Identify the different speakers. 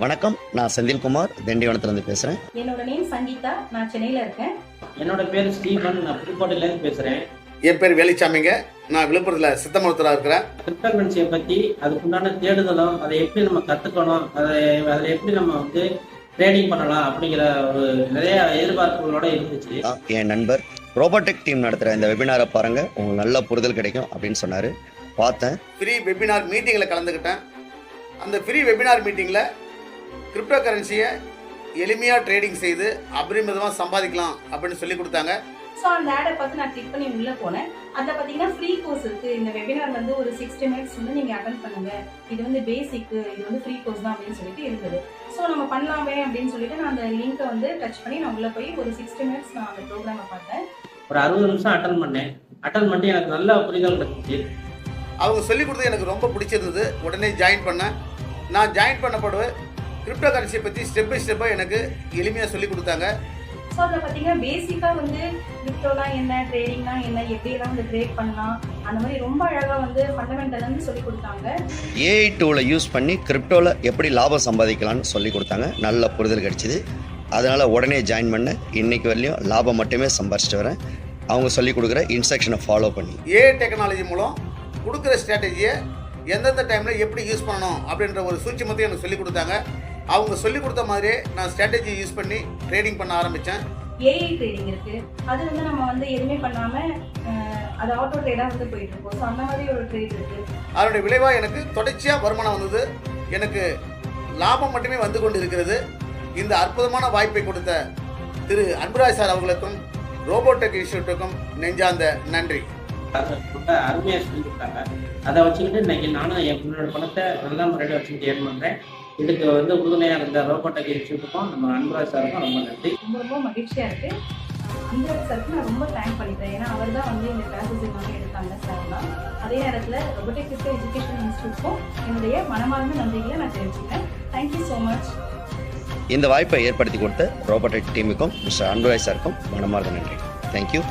Speaker 1: வணக்கம், நான் செந்தில்குமார் திண்டிவனத்துலேருந்து பேசுகிறேன்.
Speaker 2: என்னோட நேம் சங்கீதா, நான் சென்னையில் இருக்கேன்.
Speaker 3: என்னோட பேர் ஸ்டீவன், நான் புதுக்கோட்டையிலேருந்து பேசுகிறேன்.
Speaker 4: என் பேர் வேலுச்சாமிங்க, நான் விழுப்புரத்தில் சித்த மருத்துவராக இருக்கிறேன்.
Speaker 3: கிரிப்டோ கரன்சியை பற்றி அதுக்குண்டான தேடுதலும், அதை எப்படி நம்ம கற்றுக்கணும், அதில் எப்படி நம்ம வந்து ட்ரேடிங் பண்ணலாம் அப்படிங்கிற ஒரு நிறைய எதிர்பார்ப்புகளோட இருந்துச்சு.
Speaker 1: என் நண்பர் ரோபோடெக் டீம் நடத்துகிற இந்த வெபினாரை பாருங்கள், உங்களுக்கு நல்ல புரிதல் கிடைக்கும் அப்படின்னு சொன்னார். பார்த்தேன்.
Speaker 4: ஃப்ரீ வெபினார் மீட்டிங்கில் கலந்துக்கிட்டேன். அந்த ஃப்ரீ வெபினார் மீட்டிங்கில் கிரிப்டோ கரன்சியை எளிமையாக ட்ரேடிங் செய்து அபரிமிதமாக சம்பாதிக்கலாம் அப்படின்னு சொல்லி கொடுத்தாங்க.
Speaker 2: ஸோ அந்த ஆடை பார்த்து நான் கிளிக் பண்ணி உள்ளே போனேன். அதில் பார்த்தீங்கன்னா ஃப்ரீ கோர்ஸ் இருக்குது. இந்த வெபினார் வந்து ஒரு 60 மினிட்ஸ் வந்து நீங்கள் அட்டென்ட் பண்ணுங்கள், இது வந்து பேசிக்கு, இது வந்து ஃப்ரீ கோர்ஸ் தான் அப்படின்னு சொல்லிட்டு இருந்தது. ஸோ நம்ம பண்ணலாமே அப்படின்னு சொல்லிட்டு நான் அந்த லிங்கை வந்து டச் பண்ணி நான் உள்ளே போய் ஒரு 60 மினிட்ஸ் நான் அந்த ப்ரோக்ராமை பார்த்தேன்.
Speaker 3: ஒரு 60 நிமிஷம் அட்டன் பண்ணேன். அட்டன் பண்ணி எனக்கு நல்ல புரிதல் கிடைச்சிச்சு.
Speaker 4: அவங்க சொல்லிக் கொடுத்தது எனக்கு ரொம்ப பிடிச்சிருந்தது. உடனே ஜாயின் பண்ணேன். நான் ஜாயின் பண்ணப்படுவே கிரிப்டோ கரன்சியை பற்றி ஸ்டெப் பை ஸ்டெப்பாக எனக்கு எளிமையாக சொல்லிக் கொடுத்தாங்க.
Speaker 2: ஸோ அதில் பார்த்தீங்கன்னா பேசிக்காக வந்து கிரிப்டோலாம் என்ன, ட்ரேடிங்னா என்ன, எப்படியெல்லாம் வந்து ட்ரேட் பண்ணலாம், அந்த மாதிரி ரொம்ப அழகாக வந்து ஃபண்டமெண்டல் வந்து சொல்லி கொடுத்தாங்க.
Speaker 1: ஏஐ டூலை யூஸ் பண்ணி கிரிப்டோவில் எப்படி லாபம் சம்பாதிக்கலாம்னு சொல்லி கொடுத்தாங்க. நல்ல புரிதல் கிடைச்சிது. அதனால் உடனே ஜாயின் பண்ண இன்னைக்கு வரலையும் லாபம் மட்டுமே சம்பாதிச்சிட்டு வரேன். அவங்க சொல்லி கொடுக்குற இன்ஸ்ட்ரக்ஷனை ஃபாலோ பண்ணி
Speaker 4: ஏஐ டெக்னாலஜி மூலம் கொடுக்குற ஸ்ட்ராட்டஜியை எந்தெந்த டைமில் எப்படி யூஸ் பண்ணணும் அப்படின்ற ஒரு சூட்சமத்தையும் எனக்கு சொல்லிக் கொடுத்தாங்க. அவங்க சொல்லிக் கொடுத்த மாதிரியே நான் ஸ்ட்ராட்டஜி யூஸ் பண்ணி ட்ரேடிங் பண்ண ஆரம்பித்தேன்.
Speaker 2: ஏஐ ட்ரேடிங் இருக்குது, அது வந்து நம்ம வந்து எதுவுமே பண்ணாமல் அது ஆட்டோ ட்ரேடாக வந்து போயிட்டு இருக்கோம். ஸோ அந்த மாதிரி ஒரு ட்ரேட் இருக்குது.
Speaker 4: அதனுடைய விளைவாக எனக்கு தொடர்ச்சியாக வருமானம் வந்தது. எனக்கு லாபம் மட்டுமே வந்து கொண்டு இருக்கிறது. இந்த அற்புதமான வாய்ப்பை கொடுத்த திரு அன்புராஜ் சார் அவர்களுக்கும் ரோபோடெக் இன்ஸ்டியூட்டுக்கும் நெஞ்சார்ந்த நன்றி.
Speaker 3: ரொம்ப அருமையாக சொல்லி கொடுத்தாங்க. அதை வச்சுக்கிட்டு இன்னைக்கு நானும் என்னோட பணத்தை நல்ல முறையில் வச்சுக்கிட்டு ஏன் பண்ணுறேன். இதுக்கு வந்து உறுதுணையாக இருந்த ரோபோடெக் இன்ஸ்டியூட்டுக்கும் நம்ம அன்புராஜ் சாருக்கும் ரொம்ப நன்றி.
Speaker 2: ரொம்ப மகிழ்ச்சியாக இருக்குது. அன்புராஜ் சாருக்கு நான் ரொம்ப தேங்க் பண்ணிக்கிறேன். ஏன்னா அவர் தான் வந்து இந்த கிளாஸஸ் எல்லாமே எடுத்தாங்க சார்லாம். அதே நேரத்தில் ரோபோடெக் கிரிப்டோ எஜுகேஷன் இன்ஸ்டியூட்க்கும் என்னுடைய மனமார்ந்த நன்றிகளை நான் தெரிவிச்சுக்கிறேன். Thank you so much.
Speaker 1: இந்த வாய்ப்பை ஏற்படுத்தி கொடுத்த ரோபோடெக் டீமுக்கும் மிஸ்டர் அன்புராஜ் சாருக்கும் மனமார்ந்த நன்றி. தேங்க்யூ.